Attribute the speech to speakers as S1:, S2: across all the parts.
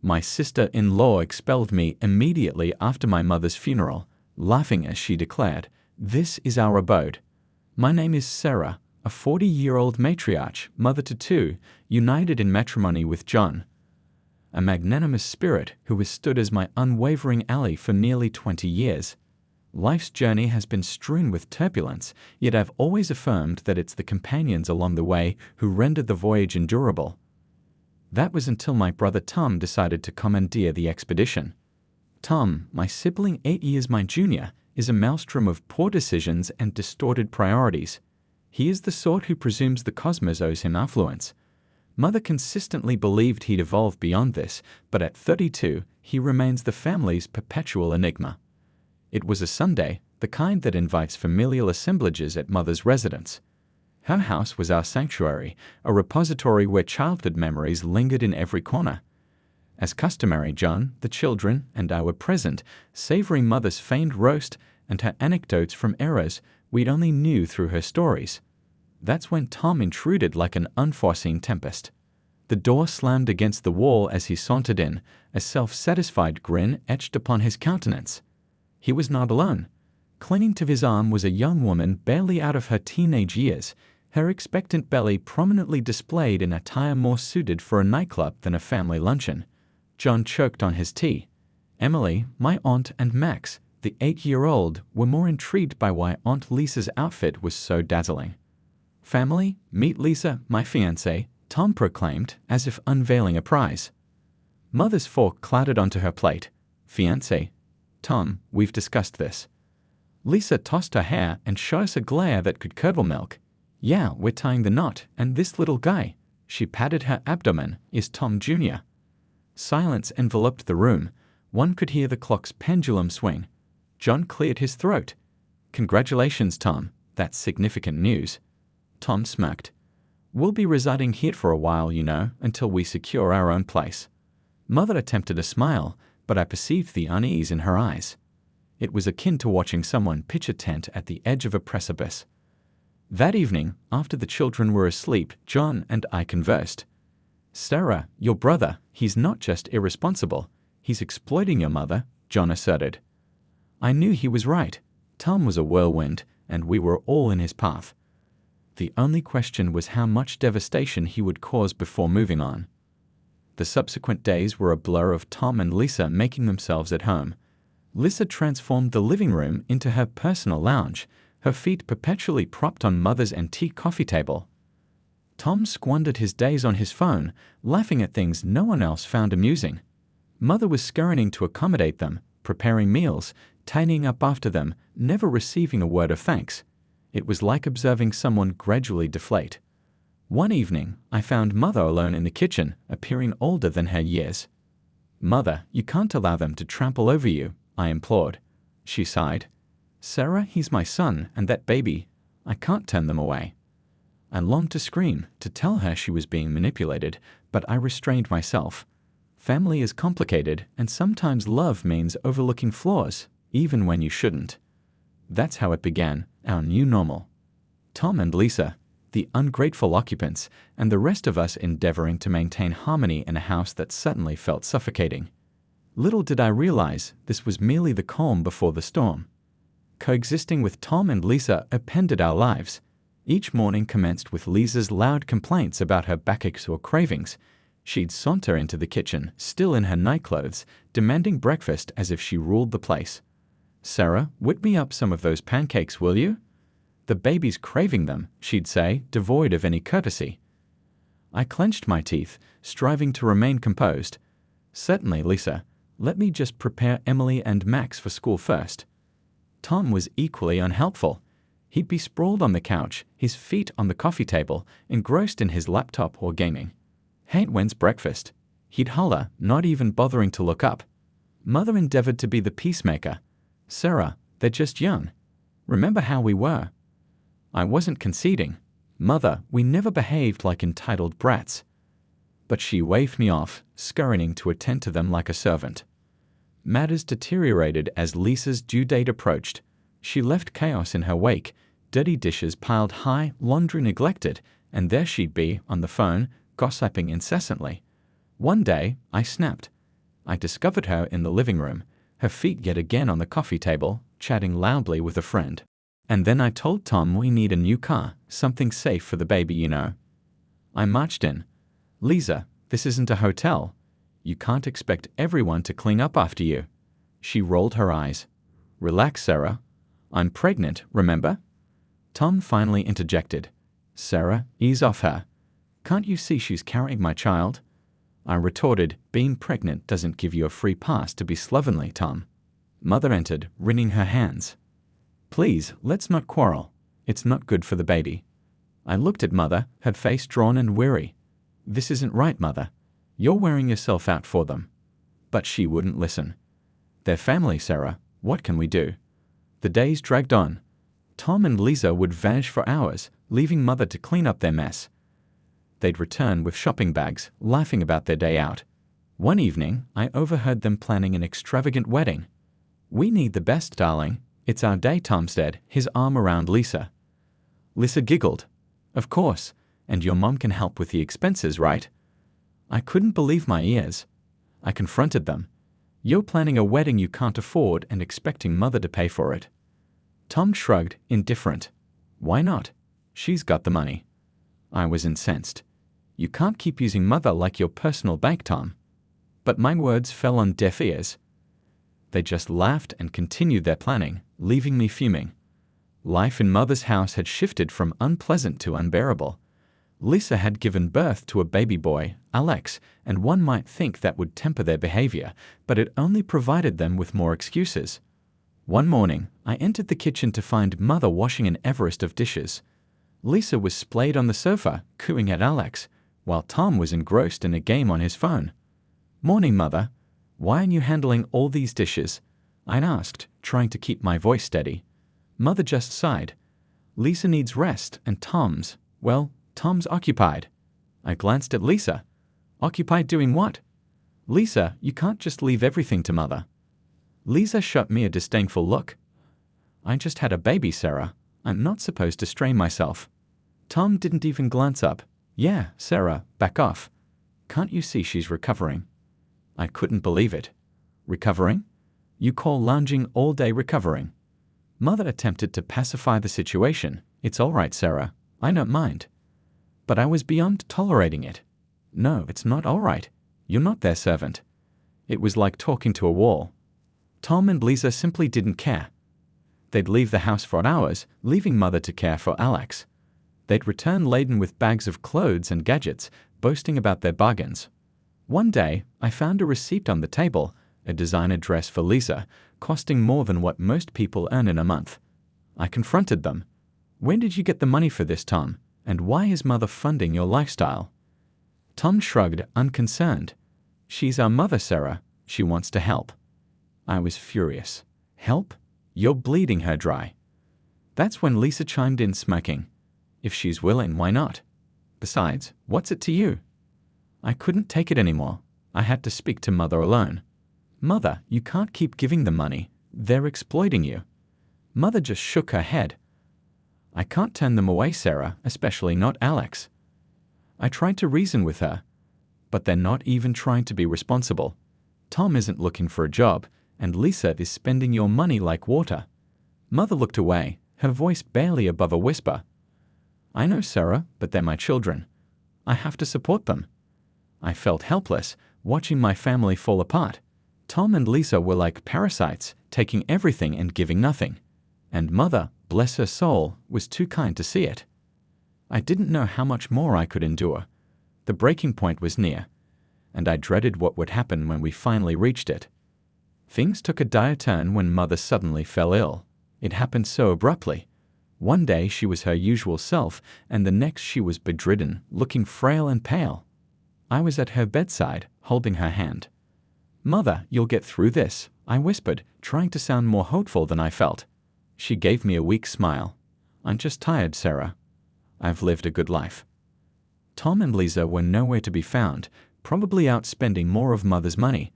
S1: My sister-in-law expelled me immediately after my mother's funeral, laughing as she declared, "This is our abode." My name is Sarah, a 40-year-old matriarch, mother to two, united in matrimony with John, a magnanimous spirit who has stood as my unwavering ally for nearly 20 years. Life's journey has been strewn with turbulence, yet I've always affirmed that it's the companions along the way who rendered the voyage endurable. That was until my brother Tom decided to commandeer the expedition. Tom, my sibling 8 years my junior, is a maelstrom of poor decisions and distorted priorities. He is the sort who presumes the cosmos owes him affluence. Mother consistently believed he'd evolved beyond this, but at 32, he remains the family's perpetual enigma. It was a Sunday, the kind that invites familial assemblages at Mother's residence. Her house was our sanctuary, a repository where childhood memories lingered in every corner. As customary, John, the children, and I were present, savoring Mother's feigned roast and her anecdotes from eras we'd only knew through her stories. That's when Tom intruded like an unforeseen tempest. The door slammed against the wall as he sauntered in, a self-satisfied grin etched upon his countenance. He was not alone. Clinging to his arm was a young woman barely out of her teenage years, her expectant belly prominently displayed in attire more suited for a nightclub than a family luncheon. John choked on his tea. Emily, my aunt, and Max, the 8-year-old, were more intrigued by why Aunt Lisa's outfit was so dazzling. "Family, meet Lisa, my fiancée," Tom proclaimed, as if unveiling a prize. Mother's fork clattered onto her plate. "Fiancée? Tom, we've discussed this." Lisa tossed her hair and shot us a glare that could curdle milk. "Yeah, we're tying the knot, and this little guy," she patted her abdomen, "is Tom Jr." Silence enveloped the room. One could hear the clock's pendulum swing. John cleared his throat. "Congratulations, Tom. That's significant news." Tom smirked. "We'll be residing here for a while, you know, until we secure our own place." Mother attempted a smile, but I perceived the unease in her eyes. It was akin to watching someone pitch a tent at the edge of a precipice. That evening, after the children were asleep, John and I conversed. "Sarah, your brother, he's not just irresponsible. He's exploiting your mother," John asserted. I knew he was right. Tom was a whirlwind, and we were all in his path. The only question was how much devastation he would cause before moving on. The subsequent days were a blur of Tom and Lisa making themselves at home. Lisa transformed the living room into her personal lounge, her feet perpetually propped on Mother's antique coffee table. Tom squandered his days on his phone, laughing at things no one else found amusing. Mother was scurrying to accommodate them, preparing meals, tidying up after them, never receiving a word of thanks. It was like observing someone gradually deflate. One evening, I found Mother alone in the kitchen, appearing older than her years. "Mother, you can't allow them to trample over you," I implored. She sighed. "Sarah, he's my son, and that baby. I can't turn them away." I longed to scream, to tell her she was being manipulated, but I restrained myself. Family is complicated, and sometimes love means overlooking flaws, even when you shouldn't. That's how it began, our new normal. Tom and Lisa, the ungrateful occupants, and the rest of us endeavoring to maintain harmony in a house that suddenly felt suffocating. Little did I realize this was merely the calm before the storm. Coexisting with Tom and Lisa appended our lives. Each morning commenced with Lisa's loud complaints about her backaches or cravings. She'd saunter into the kitchen, still in her nightclothes, demanding breakfast as if she ruled the place. "Sarah, whip me up some of those pancakes, will you?" "The baby's craving them," she'd say, devoid of any courtesy. I clenched my teeth, striving to remain composed. "Certainly, Lisa. Let me just prepare Emily and Max for school first." Tom was equally unhelpful. He'd be sprawled on the couch, his feet on the coffee table, engrossed in his laptop or gaming. "Hey, when's breakfast?" He'd holler, not even bothering to look up. Mother endeavored to be the peacemaker. "Sarah, they're just young. Remember how we were." I wasn't conceding. "Mother, we never behaved like entitled brats." But she waved me off, scurrying to attend to them like a servant. Matters deteriorated as Lisa's due date approached. She left chaos in her wake, dirty dishes piled high, laundry neglected, and there she'd be, on the phone, gossiping incessantly. One day, I snapped. I discovered her in the living room, her feet yet again on the coffee table, chatting loudly with a friend. And then I told Tom we need a new car, something safe for the baby, you know. I marched in. Lisa, this isn't a hotel. You can't expect everyone to clean up after you. She rolled her eyes. Relax, Sarah. I'm pregnant, remember? Tom finally interjected. Sarah, ease off her. Can't you see she's carrying my child? I retorted, being pregnant doesn't give you a free pass to be slovenly, Tom. Mother entered, wringing her hands. Please, let's not quarrel. It's not good for the baby. I looked at Mother, her face drawn and weary. This isn't right, Mother. You're wearing yourself out for them. But she wouldn't listen. They're family, Sarah. What can we do? The days dragged on. Tom and Lisa would vanish for hours, leaving Mother to clean up their mess. They'd return with shopping bags, laughing about their day out. One evening, I overheard them planning an extravagant wedding. We need the best, darling. It's our day, Tom said, his arm around Lisa. Lisa giggled. Of course, and your mom can help with the expenses, right? I couldn't believe my ears. I confronted them. You're planning a wedding you can't afford and expecting Mother to pay for it. Tom shrugged, indifferent. Why not? She's got the money. I was incensed. You can't keep using Mother like your personal bank, Tom. But my words fell on deaf ears. They just laughed and continued their planning, leaving me fuming. Life in Mother's house had shifted from unpleasant to unbearable. Lisa had given birth to a baby boy, Alex, and one might think that would temper their behavior, but it only provided them with more excuses. One morning, I entered the kitchen to find Mother washing an Everest of dishes. Lisa was splayed on the sofa, cooing at Alex, while Tom was engrossed in a game on his phone. Morning, Mother. Why aren't you handling all these dishes? I asked, trying to keep my voice steady. Mother just sighed. Lisa needs rest, and Tom's occupied. I glanced at Lisa. Occupied doing what? Lisa, you can't just leave everything to Mother. Lisa shot me a disdainful look. I just had a baby, Sarah. I'm not supposed to strain myself. Tom didn't even glance up. Yeah, Sarah, back off. Can't you see she's recovering? I couldn't believe it. Recovering? You call lounging all day recovering? Mother attempted to pacify the situation. It's all right, Sarah. I don't mind. But I was beyond tolerating it. No, it's not all right. You're not their servant. It was like talking to a wall. Tom and Lisa simply didn't care. They'd leave the house for hours, leaving Mother to care for Alex. They'd return laden with bags of clothes and gadgets, boasting about their bargains. One day, I found a receipt on the table, a designer dress for Lisa, costing more than what most people earn in a month. I confronted them. When did you get the money for this, Tom? And why is Mother funding your lifestyle? Tom shrugged, unconcerned. She's our mother, Sarah. She wants to help. I was furious. Help? You're bleeding her dry. That's when Lisa chimed in, smirking. If she's willing, why not? Besides, what's it to you? I couldn't take it anymore. I had to speak to Mother alone. Mother, you can't keep giving them money. They're exploiting you. Mother just shook her head. I can't turn them away, Sarah, especially not Alex. I tried to reason with her, but they're not even trying to be responsible. Tom isn't looking for a job, and Lisa is spending your money like water. Mother looked away, her voice barely above a whisper. I know, Sarah, but they're my children. I have to support them. I felt helpless, watching my family fall apart. Tom and Lisa were like parasites, taking everything and giving nothing. And Mother, bless her soul, was too kind to see it. I didn't know how much more I could endure. The breaking point was near, and I dreaded what would happen when we finally reached it. Things took a dire turn when Mother suddenly fell ill. It happened so abruptly. One day she was her usual self, and the next she was bedridden, looking frail and pale. I was at her bedside, holding her hand. Mother, you'll get through this, I whispered, trying to sound more hopeful than I felt. She gave me a weak smile. I'm just tired, Sarah. I've lived a good life. Tom and Lisa were nowhere to be found, probably out spending more of Mother's money.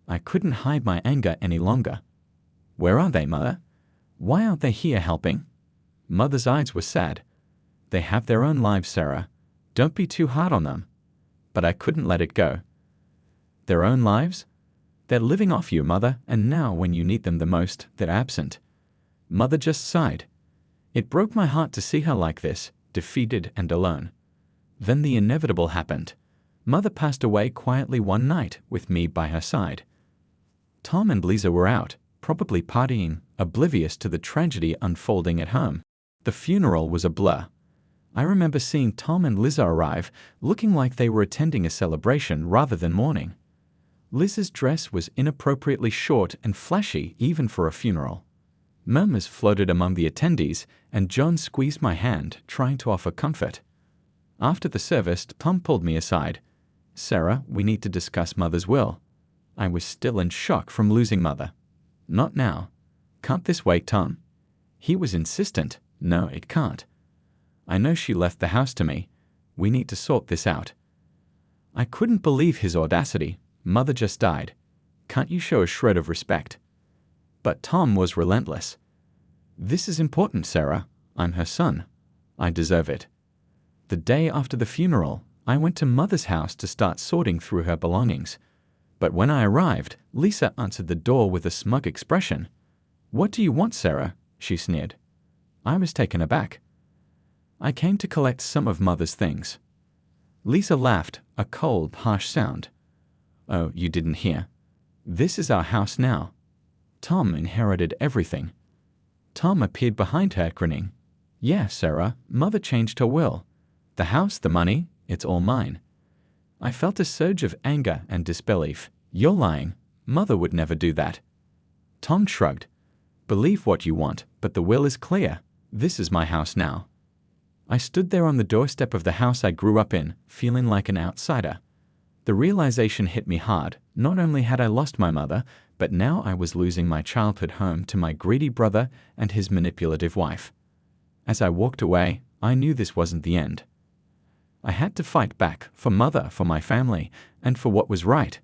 S1: I couldn't hide my anger any longer. Where are they, Mother? Why aren't they here helping? Mother's eyes were sad. They have their own lives, Sarah. Don't be too hard on them. But I couldn't let it go. Their own lives? They're living off you, Mother, and now when you need them the most, they're absent. Mother just sighed. It broke my heart to see her like this, defeated and alone. Then the inevitable happened. Mother passed away quietly one night with me by her side. Tom and Lisa were out, probably partying, oblivious to the tragedy unfolding at home. The funeral was a blur. I remember seeing Tom and Lisa arrive, looking like they were attending a celebration rather than mourning. Lisa's dress was inappropriately short and flashy even for a funeral. Murmurs floated among the attendees, and John squeezed my hand, trying to offer comfort. After the service, Tom pulled me aside. "Sarah, we need to discuss Mother's will." I was still in shock from losing Mother. "Not now. Can't this wait, Tom?" He was insistent. "No, it can't. I know she left the house to me. We need to sort this out." I couldn't believe his audacity. Mother just died. Can't you show a shred of respect? But Tom was relentless. "This is important, Sarah. I'm her son. I deserve it." The day after the funeral, I went to Mother's house to start sorting through her belongings. But when I arrived, Lisa answered the door with a smug expression. "What do you want, Sarah?" she sneered. I was taken aback. "I came to collect some of Mother's things." Lisa laughed, a cold, harsh sound. "Oh, you didn't hear. This is our house now. Tom inherited everything." Tom appeared behind her, grinning. "Yeah, Sarah, Mother changed her will. The house, the money, it's all mine." I felt a surge of anger and disbelief. "You're lying. Mother would never do that." Tom shrugged. "Believe what you want, but the will is clear. This is my house now." I stood there on the doorstep of the house I grew up in, feeling like an outsider. The realization hit me hard. Not only had I lost my mother, but now I was losing my childhood home to my greedy brother and his manipulative wife. As I walked away, I knew this wasn't the end. I had to fight back for Mother, for my family, and for what was right.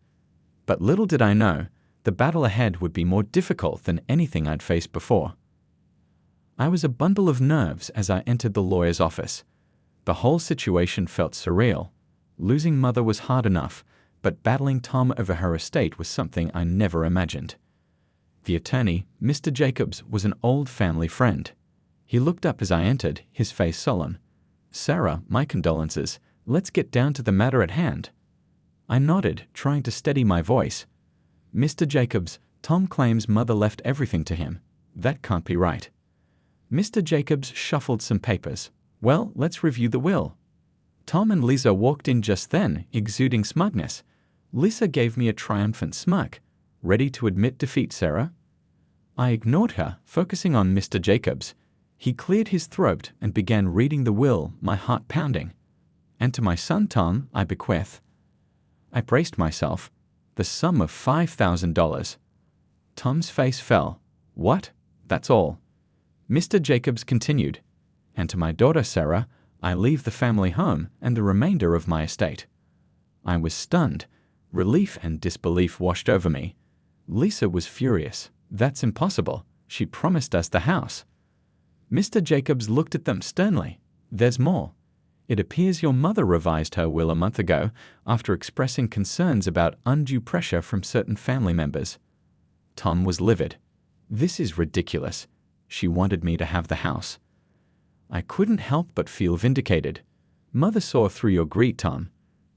S1: But little did I know, the battle ahead would be more difficult than anything I'd faced before. I was a bundle of nerves as I entered the lawyer's office. The whole situation felt surreal. Losing Mother was hard enough, but battling Tom over her estate was something I never imagined. The attorney, Mr. Jacobs, was an old family friend. He looked up as I entered, his face solemn. "Sarah, my condolences. Let's get down to the matter at hand." I nodded, trying to steady my voice. "Mr. Jacobs, Tom claims Mother left everything to him. That can't be right." Mr. Jacobs shuffled some papers. "Well, let's review the will." Tom and Lisa walked in just then, exuding smugness. Lisa gave me a triumphant smirk. "Ready to admit defeat, Sarah?" I ignored her, focusing on Mr. Jacobs. He cleared his throat and began reading the will, my heart pounding. "And to my son Tom, I bequeath." I braced myself. The sum of $5,000. Tom's face fell. "What? That's all?" Mr. Jacobs continued. "And to my daughter Sarah, I leave the family home and the remainder of my estate." I was stunned. Relief and disbelief washed over me. Lisa was furious. "That's impossible. She promised us the house." Mr. Jacobs looked at them sternly. "There's more. It appears your mother revised her will a month ago after expressing concerns about undue pressure from certain family members." Tom was livid. "This is ridiculous. She wanted me to have the house." I couldn't help but feel vindicated. "Mother saw through your greed, Tom.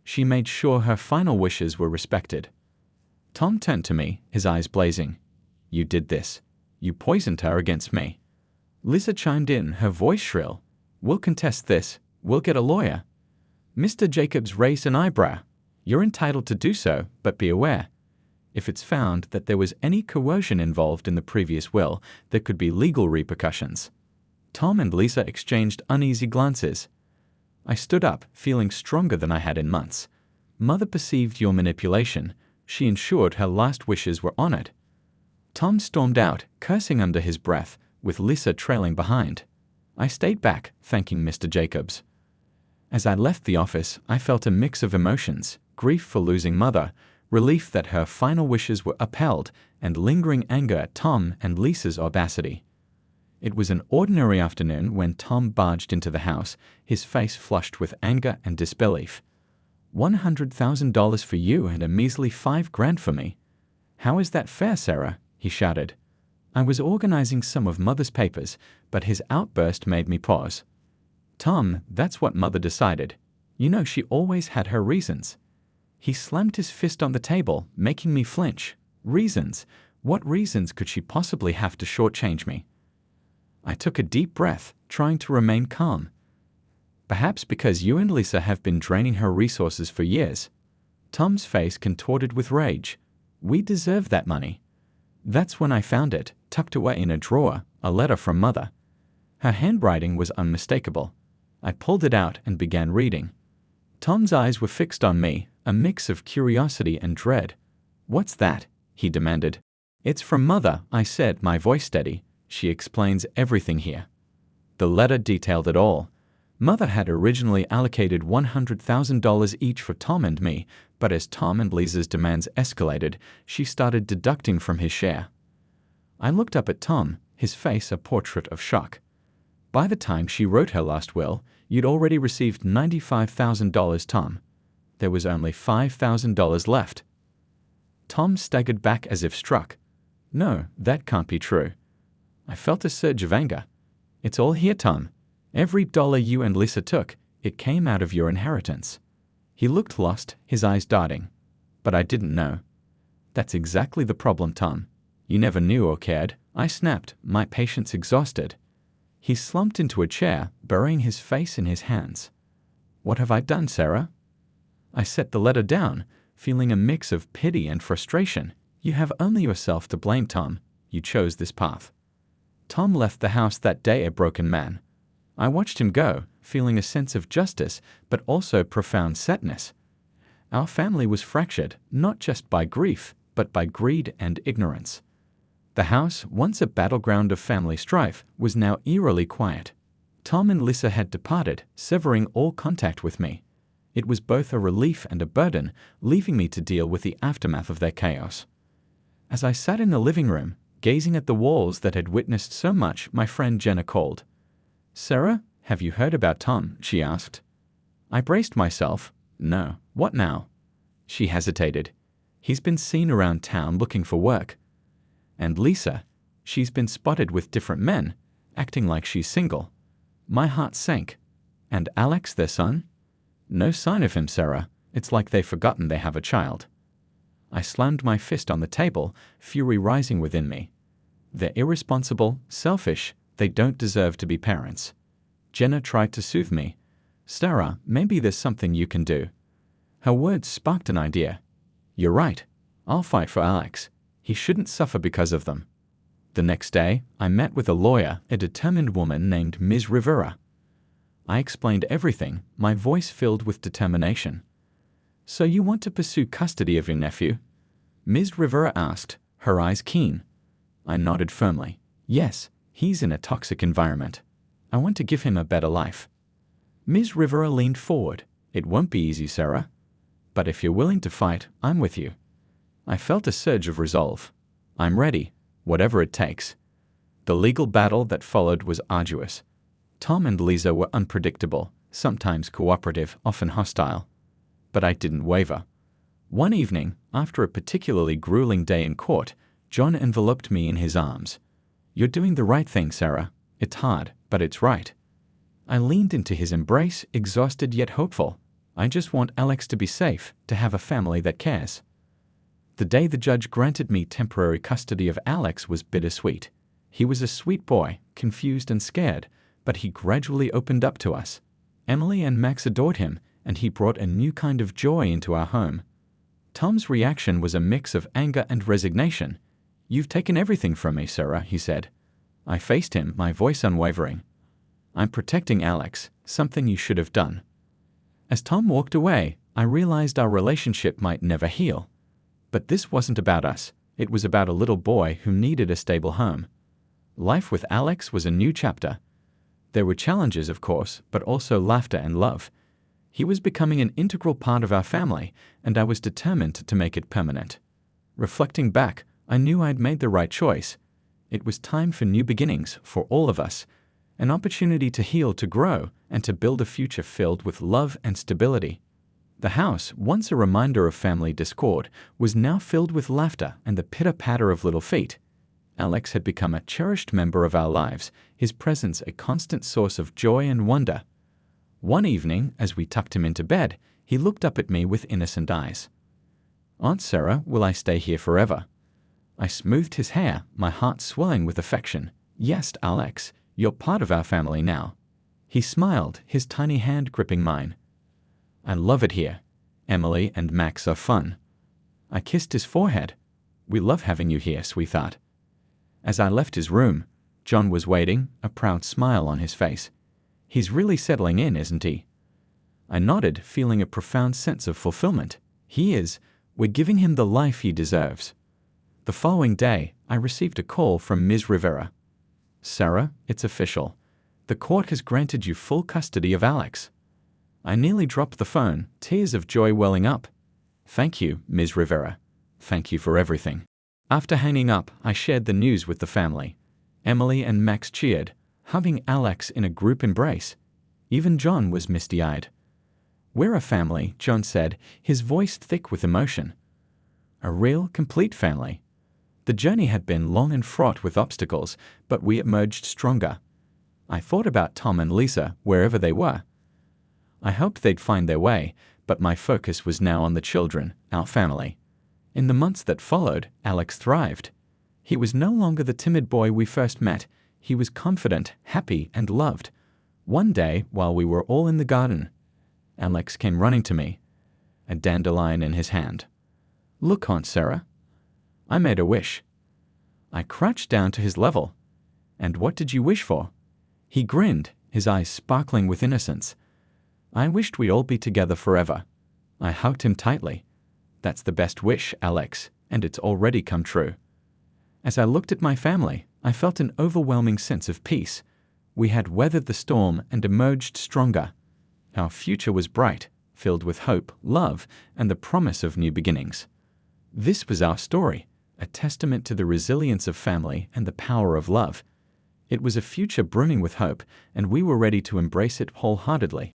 S1: She made sure her final wishes were respected." Tom turned to me, his eyes blazing. "You did this. You poisoned her against me." Lisa chimed in, her voice shrill. "We'll contest this. We'll get a lawyer." Mr. Jacobs raised an eyebrow. "You're entitled to do so, but be aware. If it's found that there was any coercion involved in the previous will, there could be legal repercussions." Tom and Lisa exchanged uneasy glances. I stood up, feeling stronger than I had in months. "Mother perceived your manipulation. She ensured her last wishes were honored." Tom stormed out, cursing under his breath, with Lisa trailing behind. I stayed back, thanking Mr. Jacobs. As I left the office, I felt a mix of emotions: grief for losing Mother, relief that her final wishes were upheld, and lingering anger at Tom and Lisa's audacity. It was an ordinary afternoon when Tom barged into the house, his face flushed with anger and disbelief. $100,000 for you and a measly $5,000 for me. "How is that fair, Sarah?" he shouted. I was organizing some of Mother's papers, but his outburst made me pause. "Tom, that's what Mother decided. You know she always had her reasons." He slammed his fist on the table, making me flinch. Reasons? What reasons could she possibly have to shortchange me? I took a deep breath, trying to remain calm. "Perhaps because you and Lisa have been draining her resources for years." Tom's face contorted with rage. "We deserve that money." That's when I found it, tucked away in a drawer, a letter from Mother. Her handwriting was unmistakable. I pulled it out and began reading. Tom's eyes were fixed on me, a mix of curiosity and dread. "What's that?" he demanded. "It's from Mother," I said, my voice steady. "She explains everything here." The letter detailed it all. Mother had originally allocated $100,000 each for Tom and me, but as Tom and Lisa's demands escalated, she started deducting from his share. I looked up at Tom, his face a portrait of shock. "By the time she wrote her last will, you'd already received $95,000, Tom. There was only $5,000 left." Tom staggered back as if struck. "No, that can't be true." I felt a surge of anger. "It's all here, Tom. Every dollar you and Lisa took, it came out of your inheritance." He looked lost, his eyes darting. But I didn't know. "That's exactly the problem, Tom. You never knew or cared," I snapped, my patience exhausted. He slumped into a chair, burying his face in his hands. "What have I done, Sarah?" I set the letter down, feeling a mix of pity and frustration. "You have only yourself to blame, Tom. You chose this path." Tom left the house that day a broken man. I watched him go, feeling a sense of justice, but also profound sadness. Our family was fractured, not just by grief, but by greed and ignorance. The house, once a battleground of family strife, was now eerily quiet. Tom and Lisa had departed, severing all contact with me. It was both a relief and a burden, leaving me to deal with the aftermath of their chaos. As I sat in the living room, gazing at the walls that had witnessed so much, my friend Jenna called. "Sarah, have you heard about Tom?" she asked. I braced myself. "No, what now?" She hesitated. "He's been seen around town looking for work." "And Lisa, she's been spotted with different men, acting like she's single." My heart sank. "And Alex, their son?" "No sign of him, Sarah. It's like they've forgotten they have a child." I slammed my fist on the table, fury rising within me. "They're irresponsible, selfish. They don't deserve to be parents." Jenna tried to soothe me. "Sarah, maybe there's something you can do." Her words sparked an idea. "You're right. I'll fight for Alex. He shouldn't suffer because of them." The next day, I met with a lawyer, a determined woman named Ms. Rivera. I explained everything, my voice filled with determination. "So you want to pursue custody of your nephew?" Ms. Rivera asked, her eyes keen. I nodded firmly. "Yes, he's in a toxic environment. I want to give him a better life." Ms. Rivera leaned forward. "It won't be easy, Sarah. But if you're willing to fight, I'm with you." I felt a surge of resolve. "I'm ready, whatever it takes." The legal battle that followed was arduous. Tom and Lisa were unpredictable, sometimes cooperative, often hostile. But I didn't waver. One evening, after a particularly grueling day in court, John enveloped me in his arms. "You're doing the right thing, Sarah. It's hard, but it's right." I leaned into his embrace, exhausted yet hopeful. "I just want Alex to be safe, to have a family that cares." The day the judge granted me temporary custody of Alex was bittersweet. He was a sweet boy, confused and scared, but he gradually opened up to us. Emily and Max adored him, and he brought a new kind of joy into our home. Tom's reaction was a mix of anger and resignation. "You've taken everything from me, Sarah," he said. I faced him, my voice unwavering. "I'm protecting Alex, something you should have done." As Tom walked away, I realized our relationship might never heal. But this wasn't about us. It was about a little boy who needed a stable home. Life with Alex was a new chapter. There were challenges, of course, but also laughter and love. He was becoming an integral part of our family, and I was determined to make it permanent. Reflecting back, I knew I'd made the right choice. It was time for new beginnings for all of us, an opportunity to heal, to grow, and to build a future filled with love and stability. The house, once a reminder of family discord, was now filled with laughter and the pitter-patter of little feet. Alex had become a cherished member of our lives, his presence a constant source of joy and wonder. One evening, as we tucked him into bed, he looked up at me with innocent eyes. "Aunt Sarah, will I stay here forever?" I smoothed his hair, my heart swelling with affection. "Yes, Alex, you're part of our family now." He smiled, his tiny hand gripping mine. "I love it here. Emily and Max are fun." I kissed his forehead. "We love having you here, sweetheart." As I left his room, John was waiting, a proud smile on his face. "He's really settling in, isn't he?" I nodded, feeling a profound sense of fulfillment. "He is. We're giving him the life he deserves." The following day, I received a call from Ms. Rivera. "Sarah, it's official. The court has granted you full custody of Alex." I nearly dropped the phone, tears of joy welling up. "Thank you, Ms. Rivera. Thank you for everything." After hanging up, I shared the news with the family. Emily and Max cheered, hugging Alex in a group embrace. Even John was misty-eyed. "We're a family," John said, his voice thick with emotion. "A real, complete family." The journey had been long and fraught with obstacles, but we emerged stronger. I thought about Tom and Lisa, wherever they were. I hoped they'd find their way, but my focus was now on the children, our family. In the months that followed, Alex thrived. He was no longer the timid boy we first met. He was confident, happy, and loved. One day, while we were all in the garden, Alex came running to me, a dandelion in his hand. "Look, Aunt Sarah." I made a wish. I crouched down to his level. "And what did you wish for?" He grinned, his eyes sparkling with innocence. "I wished we'd all be together forever." I hugged him tightly. "That's the best wish, Alex, and it's already come true." As I looked at my family, I felt an overwhelming sense of peace. We had weathered the storm and emerged stronger. Our future was bright, filled with hope, love, and the promise of new beginnings. This was our story, a testament to the resilience of family and the power of love. It was a future brimming with hope, and we were ready to embrace it wholeheartedly.